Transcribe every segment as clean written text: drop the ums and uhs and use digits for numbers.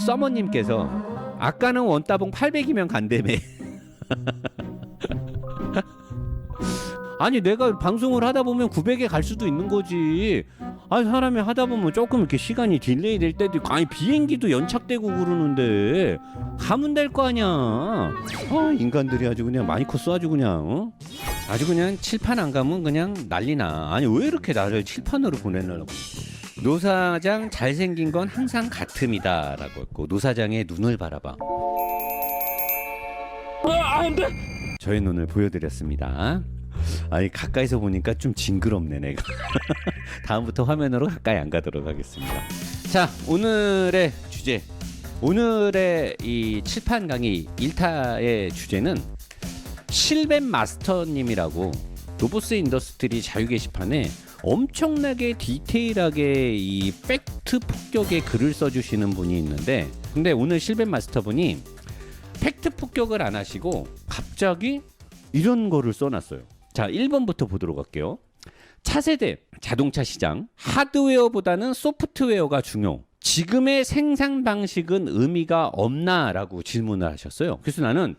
서머님께서 아까는 원따봉 800이면 간다며. 아니 내가 방송을 하다 보면 900에 갈 수도 있는 거지. 아니 사람이 하다 보면 조금 이렇게 시간이 딜레이 될 때도 있고, 아니 비행기도 연착되고 그러는데 가면 될 거 아니야. 인간들이 아주 그냥 많이 컸어 아주 그냥. 아주 그냥 칠판 안 가면 그냥 난리나. 아니 왜 이렇게 나를 칠판으로 보내려고. 노사장 잘생긴 건 항상 같음이다 라고 했고, 노사장의 눈을 바라봐. 안돼. 저의 눈을 보여드렸습니다. 아니 가까이서 보니까 좀 징그럽네 내가. 다음부터 화면으로 가까이 안 가도록 하겠습니다. 자, 오늘의 주제, 오늘의 이 칠판 강의 1타의 주제는 실벤 마스터님이라고 로보스 인더스트리 자유 게시판에 엄청나게 디테일하게 이 팩트 폭격의 글을 써주시는 분이 있는데, 근데 오늘 실벤 마스터분이 팩트 폭격을 안 하시고 갑자기 이런 거를 써놨어요. 자, 1번부터 보도록 할게요. 차세대 자동차 시장, 하드웨어보다는 소프트웨어가 중요. 지금의 생산 방식은 의미가 없나? 라고 질문을 하셨어요. 그래서 나는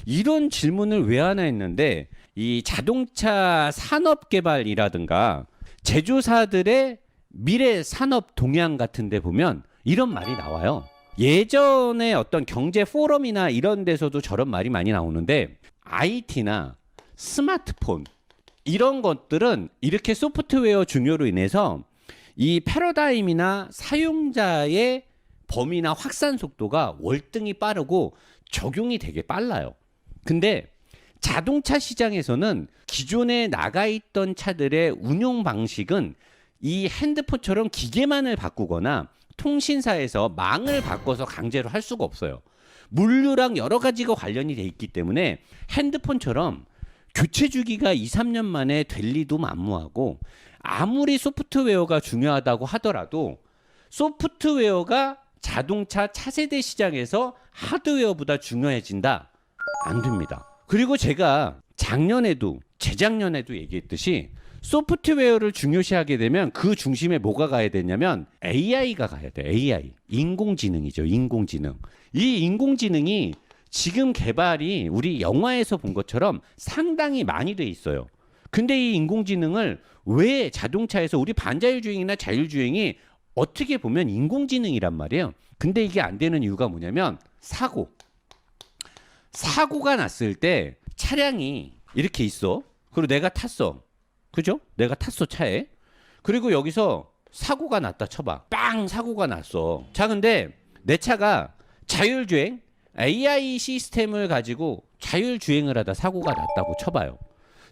이런 질문을 왜 하나 했는데, 이 자동차 산업 개발이라든가 제조사들의 미래 산업 동향 같은 데 보면 이런 말이 나와요. 예전에 어떤 경제 포럼이나 이런 데서도 저런 말이 많이 나오는데, IT나 스마트폰 이런 것들은 이렇게 소프트웨어 중요로 인해서 이 패러다임이나 사용자의 범위나 확산 속도가 월등히 빠르고 적용이 되게 빨라요. 근데 자동차 시장에서는 기존에 나가 있던 차들의 운용 방식은 이 핸드폰처럼 기계만을 바꾸거나 통신사에서 망을 바꿔서 강제로 할 수가 없어요. 물류랑 여러 가지가 관련이 돼 있기 때문에 핸드폰처럼 교체 주기가 2, 3년 만에 될 리도 만무하고, 아무리 소프트웨어가 중요하다고 하더라도 소프트웨어가 자동차 차세대 시장에서 하드웨어보다 중요해진다? 안 됩니다. 그리고 제가 작년에도 재작년에도 얘기했듯이 소프트웨어를 중요시하게 되면 그 중심에 뭐가 가야 되냐면 AI가 가야 돼. AI. 인공지능이죠. 인공지능. 이 인공지능이 지금 개발이 우리 영화에서 본 것처럼 상당히 많이 돼 있어요. 근데 이 인공지능을 왜 자동차에서, 우리 반자율주행이나 자율주행이 어떻게 보면 인공지능이란 말이에요. 근데 이게 안 되는 이유가 뭐냐면 사고가 났을 때 차량이 이렇게 있어. 그리고 내가 탔어. 그죠? 내가 탔어 차에. 그리고 여기서 사고가 났다 쳐봐. 빵 사고가 났어. 자, 근데 내 차가 자율주행 AI 시스템을 가지고 자율주행을 하다 사고가 났다고 쳐봐요.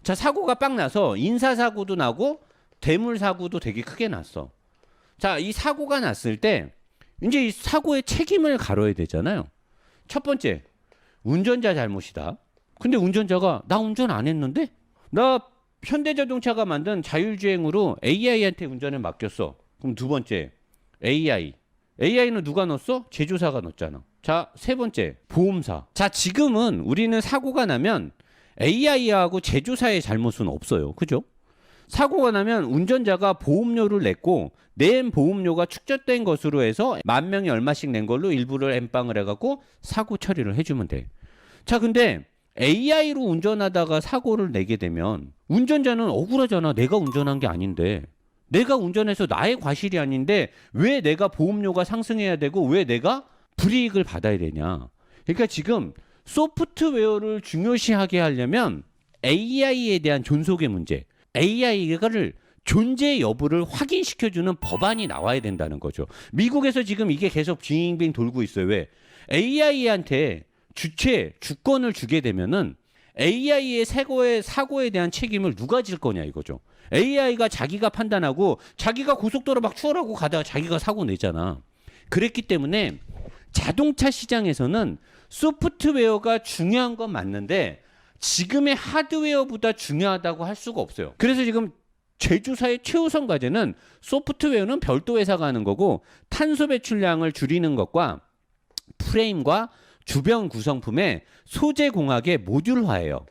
자, 사고가 빵 나서 인사사고도 나고 대물사고도 되게 크게 났어. 자, 이 사고가 났을 때 이제 이 사고의 책임을 가려야 되잖아요. 첫 번째, 운전자 잘못이다. 근데 운전자가 나 운전 안 했는데? 나 현대자동차가 만든 자율주행으로 AI한테 운전을 맡겼어. 그럼 두 번째, AI는 누가 넣었어? 제조사가 넣었잖아. 자, 세 번째, 보험사. 자, 지금은 우리는 사고가 나면 AI하고 제조사의 잘못은 없어요. 그죠? 사고가 나면 운전자가 보험료를 냈고, 낸 보험료가 축적된 것으로 해서 10,000명이 얼마씩 낸 걸로 일부를 엠빵을 해갖고 사고 처리를 해주면 돼. 자, 근데 AI로 운전하다가 사고를 내게 되면 운전자는 억울하잖아. 내가 운전한 게 아닌데. 내가 운전해서 나의 과실이 아닌데 왜 내가 보험료가 상승해야 되고 왜 내가 불이익을 받아야 되냐. 그러니까 지금 소프트웨어를 중요시하게 하려면 AI에 대한 존속의 문제, AI를 존재 여부를 확인시켜주는 법안이 나와야 된다는 거죠. 미국에서 지금 이게 계속 빙빙 돌고 있어요. 왜? AI한테 주권을 주게 되면은 AI의 사고에 대한 책임을 누가 질 거냐 이거죠. AI가 자기가 판단하고 자기가 고속도로 막 추월하고 가다가 자기가 사고 내잖아. 그랬기 때문에 자동차 시장에서는 소프트웨어가 중요한 건 맞는데 지금의 하드웨어보다 중요하다고 할 수가 없어요. 그래서 지금 제조사의 최우선 과제는 소프트웨어는 별도 회사가 하는 거고, 탄소 배출량을 줄이는 것과 프레임과 주변 구성품의 소재 공학의 모듈화예요.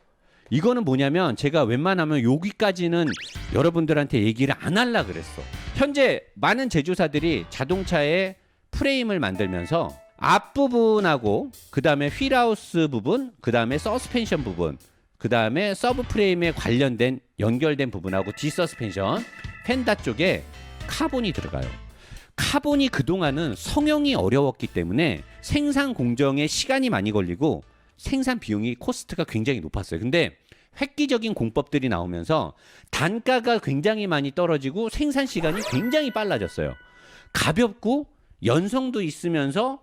이거는 뭐냐면 제가 웬만하면 여기까지는 여러분들한테 얘기를 안 하려고 그랬어. 현재 많은 제조사들이 자동차의 프레임을 만들면서 앞부분하고 그 다음에 휠하우스 부분, 그 다음에 서스펜션 부분, 그 다음에 서브 프레임에 관련된 연결된 부분하고 디서스펜션, 펜다 쪽에 카본이 들어가요. 카본이 그동안은 성형이 어려웠기 때문에 생산 공정에 시간이 많이 걸리고 생산 비용이 코스트가 굉장히 높았어요. 근데 획기적인 공법들이 나오면서 단가가 굉장히 많이 떨어지고 생산 시간이 굉장히 빨라졌어요. 가볍고 연성도 있으면서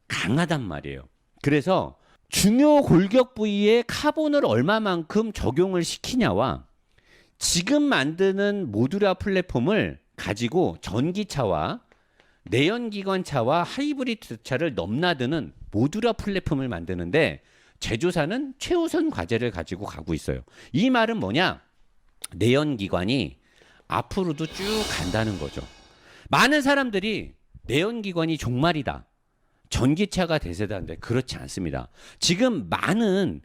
강하단 말이에요. 그래서 중요 골격 부위에 카본을 얼마만큼 적용을 시키냐와 지금 만드는 모듈화 플랫폼을 가지고 전기차와 내연기관차와 하이브리드 차를 넘나드는 모듈화 플랫폼을 만드는데 제조사는 최우선 과제를 가지고 가고 있어요. 이 말은 뭐냐? 내연기관이 앞으로도 쭉 간다는 거죠. 많은 사람들이 내연기관이 종말이다, 전기차가 대세다는데 그렇지 않습니다. 지금 많은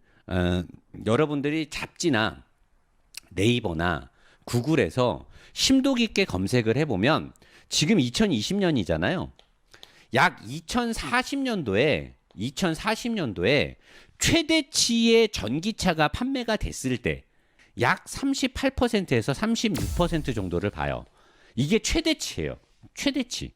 여러분들이 잡지나 네이버나 구글에서 심도 깊게 검색을 해보면 지금 2020년이잖아요. 약 2040년도에 최대치의 전기차가 판매가 됐을 때 약 38%에서 36% 정도를 봐요. 이게 최대치예요. 최대치.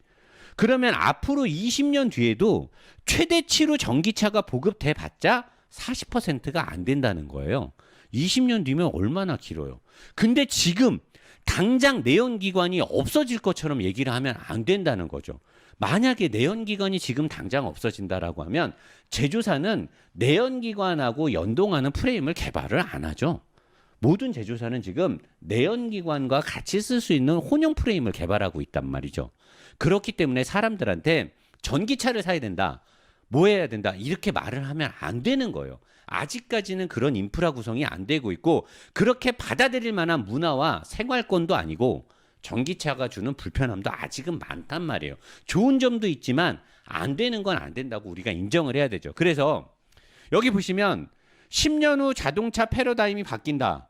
그러면 앞으로 20년 뒤에도 최대치로 전기차가 보급돼 봤자 40%가 안 된다는 거예요. 20년 뒤면 얼마나 길어요. 근데 지금 당장 내연기관이 없어질 것처럼 얘기를 하면 안 된다는 거죠. 만약에 내연기관이 지금 당장 없어진다라고 하면 제조사는 내연기관하고 연동하는 프레임을 개발을 안 하죠. 모든 제조사는 지금 내연기관과 같이 쓸 수 있는 혼용 프레임을 개발하고 있단 말이죠. 그렇기 때문에 사람들한테 전기차를 사야 된다, 뭐 해야 된다 이렇게 말을 하면 안 되는 거예요. 아직까지는 그런 인프라 구성이 안 되고 있고 그렇게 받아들일 만한 문화와 생활권도 아니고 전기차가 주는 불편함도 아직은 많단 말이에요. 좋은 점도 있지만 안 되는 건 안 된다고 우리가 인정을 해야 되죠. 그래서 여기 보시면 10년 후 자동차 패러다임이 바뀐다.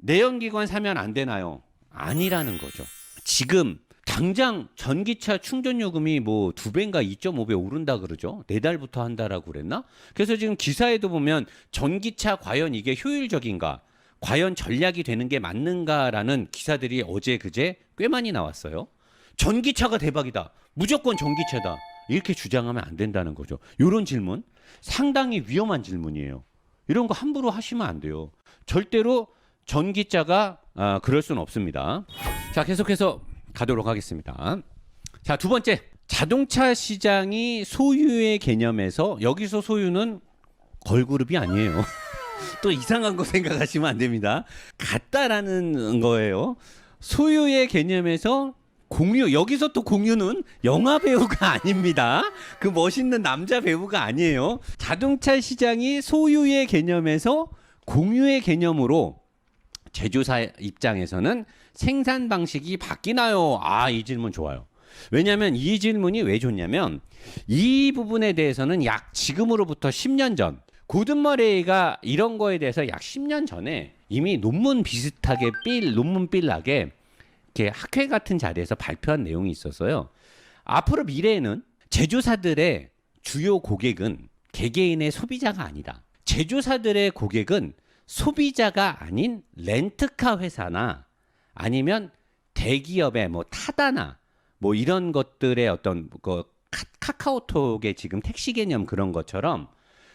내연기관 사면 안 되나요? 아니라는 거죠. 지금 당장 전기차 충전 요금이 뭐 2배인가 2.5배 오른다 그러죠. 4달부터 한다라고 그랬나? 그래서 지금 기사에도 보면 전기차 과연 이게 효율적인가? 과연 전략이 되는 게 맞는가라는 기사들이 어제 그제 꽤 많이 나왔어요. 전기차가 대박이다. 무조건 전기차다. 이렇게 주장하면 안 된다는 거죠. 이런 질문 상당히 위험한 질문이에요. 이런 거 함부로 하시면 안 돼요. 절대로 전기차가 그럴 수는 없습니다. 자, 계속해서 가도록 하겠습니다. 자, 두 번째, 자동차 시장이 소유의 개념에서 여기서 소유는 걸그룹이 아니에요. 또 이상한 거 생각하시면 안 됩니다. 같다라는 거예요. 소유의 개념에서 공유, 여기서 또 공유는 영화 배우가 아닙니다. 그 멋있는 남자 배우가 아니에요. 자동차 시장이 소유의 개념에서 공유의 개념으로 제조사 입장에서는 생산 방식이 바뀌나요? 이 질문 좋아요. 왜냐하면 이 질문이 왜 좋냐면 이 부분에 대해서는 약 지금으로부터 10년 전 고든 머레이가 이런 거에 대해서 약 10년 전에 이미 논문 비슷하게 논문 빌나게 이렇게 학회 같은 자리에서 발표한 내용이 있었어요. 앞으로 미래에는 제조사들의 주요 고객은 개개인의 소비자가 아니다. 제조사들의 고객은 소비자가 아닌 렌트카 회사나 아니면 대기업의 뭐 타다나 뭐 이런 것들의 어떤 카카오톡의 지금 택시 개념 그런 것처럼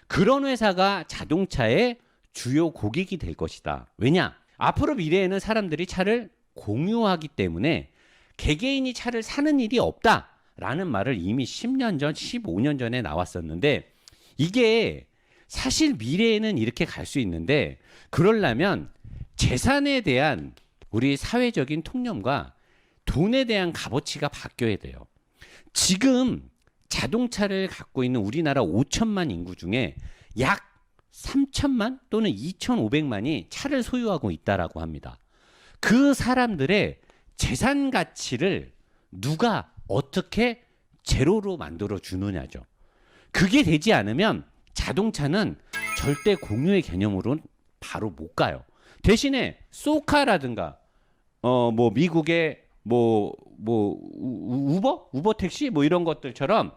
그런 회사가 자동차의 주요 고객이 될 것이다. 왜냐? 앞으로 미래에는 사람들이 차를 공유하기 때문에 개개인이 차를 사는 일이 없다라는 말을 이미 10년 전, 15년 전에 나왔었는데 이게 사실 미래에는 이렇게 갈 수 있는데 그러려면 재산에 대한 우리 사회적인 통념과 돈에 대한 값어치가 바뀌어야 돼요. 지금 자동차를 갖고 있는 우리나라 5천만 인구 중에 약 3천만 또는 2,500만이 차를 소유하고 있다라고 합니다. 그 사람들의 재산 가치를 누가 어떻게 제로로 만들어 주느냐죠. 그게 되지 않으면 자동차는 절대 공유의 개념으로 바로 못 가요. 대신에 소카라든가 뭐 미국의 우버 택시 뭐 이런 것들처럼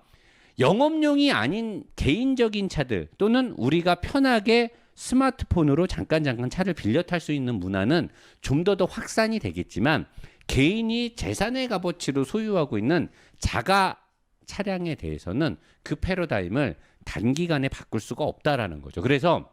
영업용이 아닌 개인적인 차들 또는 우리가 편하게 스마트폰으로 잠깐 차를 빌려 탈 수 있는 문화는 좀 더 확산이 되겠지만 개인이 재산의 값어치로 소유하고 있는 자가 차량에 대해서는 그 패러다임을 단기간에 바꿀 수가 없다라는 거죠. 그래서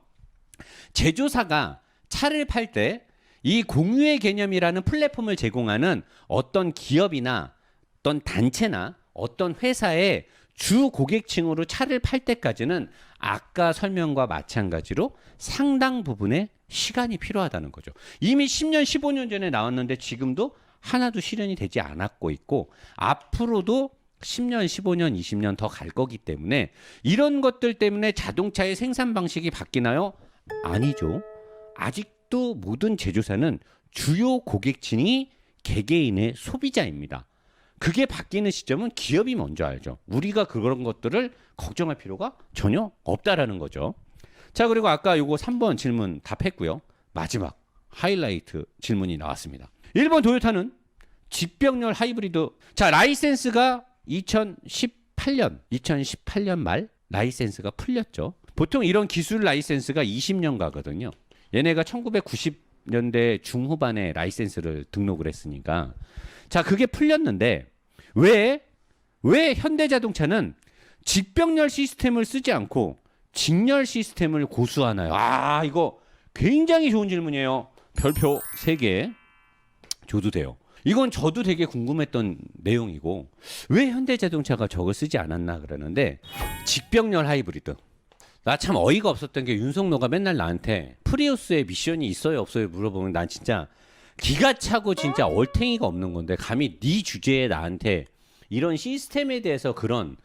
제조사가 차를 팔 때 이 공유의 개념이라는 플랫폼을 제공하는 어떤 기업이나 어떤 단체나 어떤 회사의 주 고객층으로 차를 팔 때까지는 아까 설명과 마찬가지로 상당 부분의 시간이 필요하다는 거죠. 이미 10년, 15년 전에 나왔는데 지금도 하나도 실현이 되지 않았고 있고 앞으로도 10년, 15년, 20년 더 갈 거기 때문에 이런 것들 때문에 자동차의 생산 방식이 바뀌나요? 아니죠. 아직도 모든 제조사는 주요 고객층이 개개인의 소비자입니다. 그게 바뀌는 시점은 기업이 먼저 알죠. 우리가 그런 것들을 걱정할 필요가 전혀 없다라는 거죠. 자, 그리고 아까 요거 3번 질문 답했고요. 마지막 하이라이트 질문이 나왔습니다. 1번 도요타는 직병렬 하이브리드. 자, 라이센스가 2018년 말 라이센스가 풀렸죠. 보통 이런 기술 라이센스가 20년 가거든요. 얘네가 1990년대 중후반에 라이센스를 등록을 했으니까. 자, 그게 풀렸는데 왜 현대자동차는 직병렬 시스템을 쓰지 않고 직렬 시스템을 고수하나요? 아, 이거 굉장히 좋은 질문이에요. 별표 3개 줘도 돼요. 이건 저도 되게 궁금했던 내용이고 왜 현대자동차가 저걸 쓰지 않았나 그러는데 직병렬 하이브리드. 나 참 어이가 없었던 게 윤석노가 맨날 나한테 프리우스에 미션이 있어요 없어요 물어보면 난 진짜 기가 차고 진짜 얼탱이가 없는 건데 감히 네 주제에 나한테 이런 시스템에 대해서 그런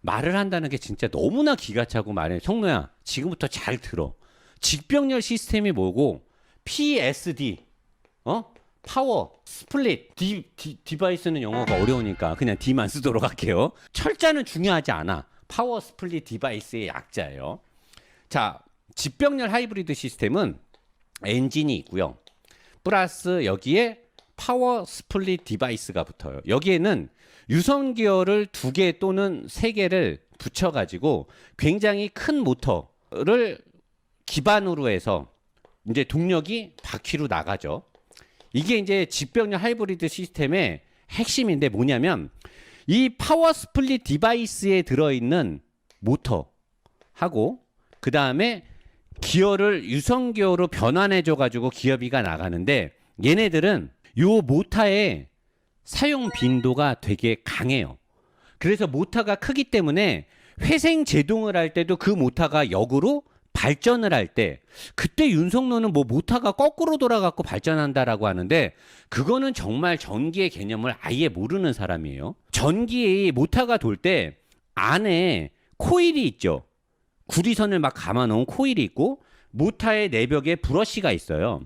말을 한다는 게 진짜 너무나 기가 차고 말해. 성노야 지금부터 잘 들어. 직병렬 시스템이 뭐고 PSD 파워 스플릿 디바이스는 영어가 어려우니까 그냥 D만 쓰도록 할게요. 철자는 중요하지 않아. 파워 스플릿 디바이스의 약자예요. 자, 직병렬 하이브리드 시스템은 엔진이 있고요. 플러스 여기에 파워 스플릿 디바이스가 붙어요. 여기에는 유선 기어를 2개 또는 3개를 붙여가지고 굉장히 큰 모터를 기반으로 해서 이제 동력이 바퀴로 나가죠. 이게 이제 직병렬 하이브리드 시스템의 핵심인데 뭐냐면 이 파워 스플릿 디바이스에 들어있는 모터하고 그 다음에 기어를 유선 기어로 변환해줘 가지고 기어비가 나가는데 얘네들은 요 모터의 사용 빈도가 되게 강해요. 그래서 모터가 크기 때문에 회생 제동을 할 때도 그 모터가 역으로 발전을 할 때 그때 윤석노는 뭐 모터가 거꾸로 돌아가고 발전한다라고 하는데 그거는 정말 전기의 개념을 아예 모르는 사람이에요. 전기의 모터가 돌 때 안에 코일이 있죠. 구리선을 막 감아놓은 코일이 있고 모터의 내벽에 브러쉬가 있어요.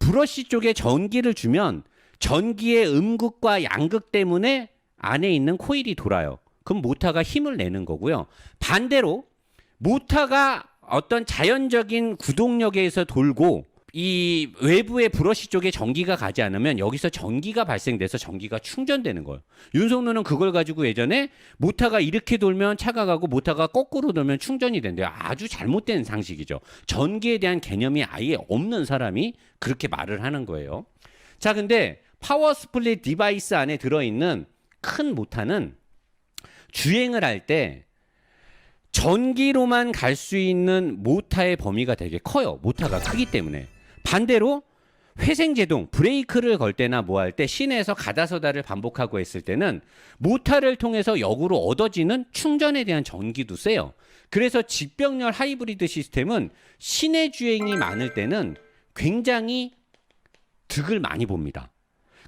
브러쉬 쪽에 전기를 주면 전기의 음극과 양극 때문에 안에 있는 코일이 돌아요. 그럼 모터가 힘을 내는 거고요. 반대로 모터가 어떤 자연적인 구동력에 의해서 돌고 이 외부의 브러쉬 쪽에 전기가 가지 않으면 여기서 전기가 발생돼서 전기가 충전되는 거예요. 윤석노는 그걸 가지고 예전에 모터가 이렇게 돌면 차가 가고 모터가 거꾸로 돌면 충전이 된대요. 아주 잘못된 상식이죠. 전기에 대한 개념이 아예 없는 사람이 그렇게 말을 하는 거예요. 자, 근데 파워 스플릿 디바이스 안에 들어있는 큰 모터는 주행을 할 때 전기로만 갈 수 있는 모터의 범위가 되게 커요. 모터가 크기 때문에. 반대로 회생제동, 브레이크를 걸 때나 뭐 할 때 시내에서 가다서다를 반복하고 했을 때는 모터를 통해서 역으로 얻어지는 충전에 대한 전기도 세요. 그래서 직병렬 하이브리드 시스템은 시내 주행이 많을 때는 굉장히 득을 많이 봅니다.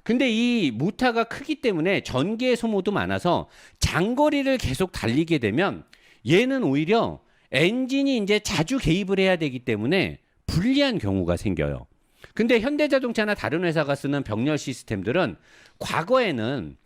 근데 이 모터가 크기 때문에 전기의 소모도 많아서 장거리를 계속 달리게 되면 얘는 오히려 엔진이 이제 자주 개입을 해야 되기 때문에 불리한 경우가 생겨요. 근데 현대자동차나 다른 회사가 쓰는 병렬 시스템들은 과거에는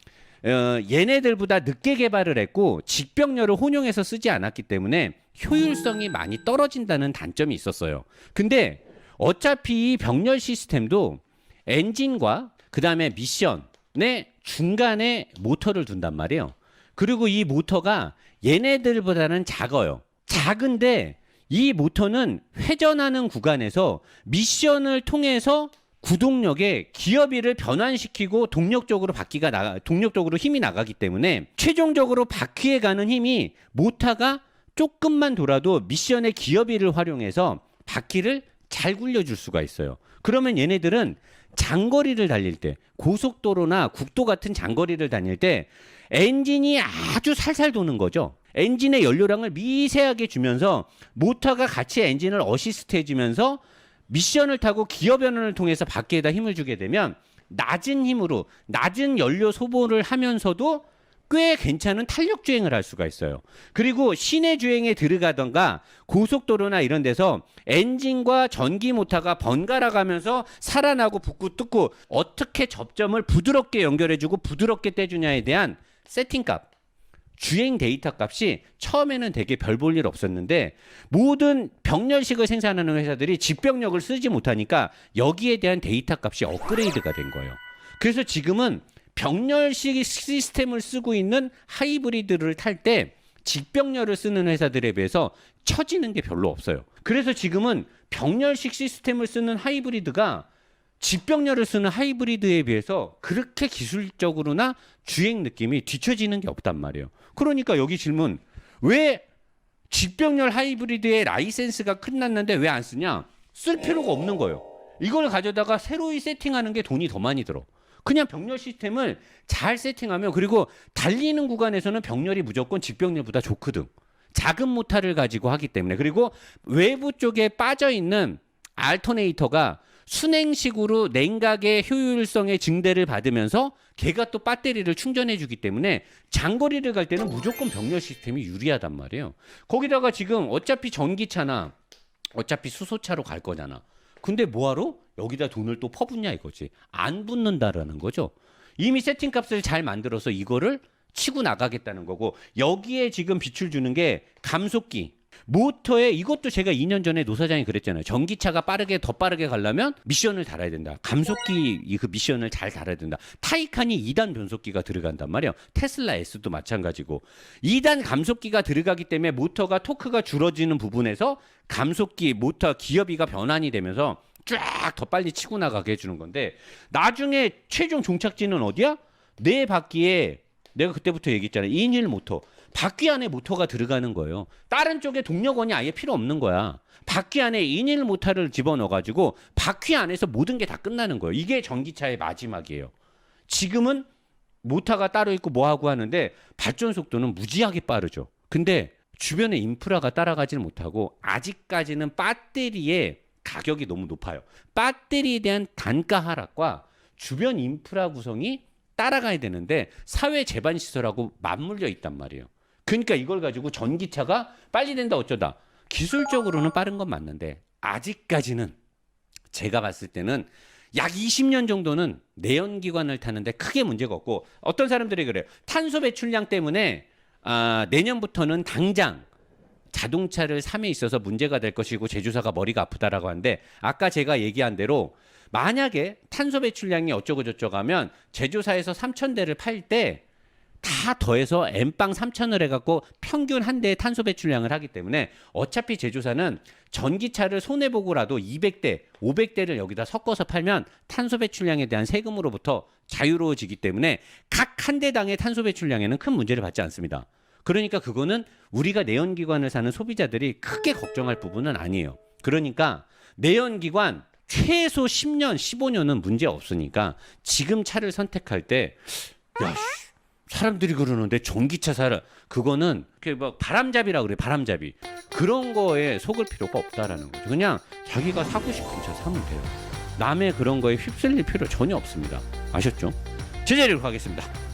얘네들보다 늦게 개발을 했고 직병렬을 혼용해서 쓰지 않았기 때문에 효율성이 많이 떨어진다는 단점이 있었어요. 근데 어차피 이 병렬 시스템도 엔진과 그 다음에 미션의 중간에 모터를 둔단 말이에요. 그리고 이 모터가 얘네들보다는 작아요. 작은데 이 모터는 회전하는 구간에서 미션을 통해서 구동력에 기어비를 변환시키고 동력적으로 힘이 나가기 때문에 최종적으로 바퀴에 가는 힘이 모터가 조금만 돌아도 미션의 기어비를 활용해서 바퀴를 잘 굴려줄 수가 있어요. 그러면 얘네들은 장거리를 달릴 때, 고속도로나 국도 같은 장거리를 다닐 때 엔진이 아주 살살 도는 거죠. 엔진의 연료량을 미세하게 주면서 모터가 같이 엔진을 어시스트 해주면서 미션을 타고 기어 변환을 통해서 바퀴에다 힘을 주게 되면 낮은 힘으로 낮은 연료 소모를 하면서도 꽤 괜찮은 탄력 주행을 할 수가 있어요. 그리고 시내 주행에 들어가던가 고속도로나 이런 데서 엔진과 전기 모터가 번갈아 가면서 살아나고 붙고 뜯고 어떻게 접점을 부드럽게 연결해주고 부드럽게 떼주냐에 대한 세팅값, 주행 데이터 값이 처음에는 되게 별 볼 일 없었는데 모든 병렬식을 생산하는 회사들이 직병력을 쓰지 못하니까 여기에 대한 데이터 값이 업그레이드가 된 거예요. 그래서 지금은 병렬식 시스템을 쓰고 있는 하이브리드를 탈 때 직병렬을 쓰는 회사들에 비해서 처지는 게 별로 없어요. 그래서 지금은 병렬식 시스템을 쓰는 하이브리드가 직병렬을 쓰는 하이브리드에 비해서 그렇게 기술적으로나 주행 느낌이 뒤처지는 게 없단 말이에요. 그러니까 여기 질문, 왜 직병렬 하이브리드의 라이센스가 끝났는데 왜 안 쓰냐? 쓸 필요가 없는 거예요. 이걸 가져다가 새로이 세팅하는 게 돈이 더 많이 들어. 그냥 병렬 시스템을 잘 세팅하면, 그리고 달리는 구간에서는 병렬이 무조건 직병렬보다 좋거든. 작은 모터를 가지고 하기 때문에. 그리고 외부 쪽에 빠져있는 알터네이터가 순행식으로 냉각의 효율성의 증대를 받으면서 걔가 또 배터리를 충전해 주기 때문에 장거리를 갈 때는 무조건 병렬 시스템이 유리하단 말이에요. 거기다가 지금 어차피 전기차나 어차피 수소차로 갈 거잖아. 근데 뭐하러 여기다 돈을 또 퍼붓냐 이거지. 안 붙는다라는 거죠. 이미 세팅값을 잘 만들어서 이거를 치고 나가겠다는 거고, 여기에 지금 빛을 주는 게 감속기. 모터에, 이것도 제가 2년 전에 노사장이 그랬잖아요. 전기차가 더 빠르게 가려면 미션을 달아야 된다. 감속기 그 미션을 잘 달아야 된다. 타이칸이 2단 변속기가 들어간단 말이에요. 테슬라 S도 마찬가지고 2단 감속기가 들어가기 때문에 모터가 토크가 줄어지는 부분에서 감속기 모터 기어비가 변환이 되면서 쫙 더 빨리 치고 나가게 해주는 건데, 나중에 최종 종착지는 어디야? 내 바퀴에, 내가 그때부터 얘기했잖아요. 2인1 모터. 바퀴 안에 모터가 들어가는 거예요. 다른 쪽에 동력원이 아예 필요 없는 거야. 바퀴 안에 2인1 모터를 집어넣어가지고 바퀴 안에서 모든 게 다 끝나는 거예요. 이게 전기차의 마지막이에요. 지금은 모터가 따로 있고 뭐하고 하는데 발전 속도는 무지하게 빠르죠. 근데 주변에 인프라가 따라가지는 못하고 아직까지는 배터리의 가격이 너무 높아요. 배터리에 대한 단가 하락과 주변 인프라 구성이 따라가야 되는데 사회 제반 시설하고 맞물려 있단 말이에요. 그러니까 이걸 가지고 전기차가 빨리 된다 어쩌다, 기술적으로는 빠른 건 맞는데 아직까지는 제가 봤을 때는 약 20년 정도는 내연기관을 타는데 크게 문제가 없고, 어떤 사람들이 그래요. 탄소 배출량 때문에 내년부터는 당장 자동차를 삼에 있어서 문제가 될 것이고 제조사가 머리가 아프다라고 하는데, 아까 제가 얘기한 대로 만약에 탄소 배출량이 어쩌고 저쩌고 하면 제조사에서 3,000대를 팔 때 다 더해서 N빵 3,000을 해갖고 평균 한 대의 탄소 배출량을 하기 때문에 어차피 제조사는 전기차를 손해보고라도 200대, 500대를 여기다 섞어서 팔면 탄소 배출량에 대한 세금으로부터 자유로워지기 때문에 각 한 대당의 탄소 배출량에는 큰 문제를 받지 않습니다. 그러니까 그거는 우리가 내연기관을 사는 소비자들이 크게 걱정할 부분은 아니에요. 그러니까 내연기관 최소 10년, 15년은 문제 없으니까 지금 차를 선택할 때, 야, 사람들이 그러는데 전기차 사라, 그거는 뭐 바람잡이라고 그래. 바람잡이 그런 거에 속을 필요가 없다라는 거죠. 그냥 자기가 사고 싶은 차 사면 돼요. 남의 그런 거에 휩쓸릴 필요 전혀 없습니다. 아셨죠? 제자리로 가겠습니다.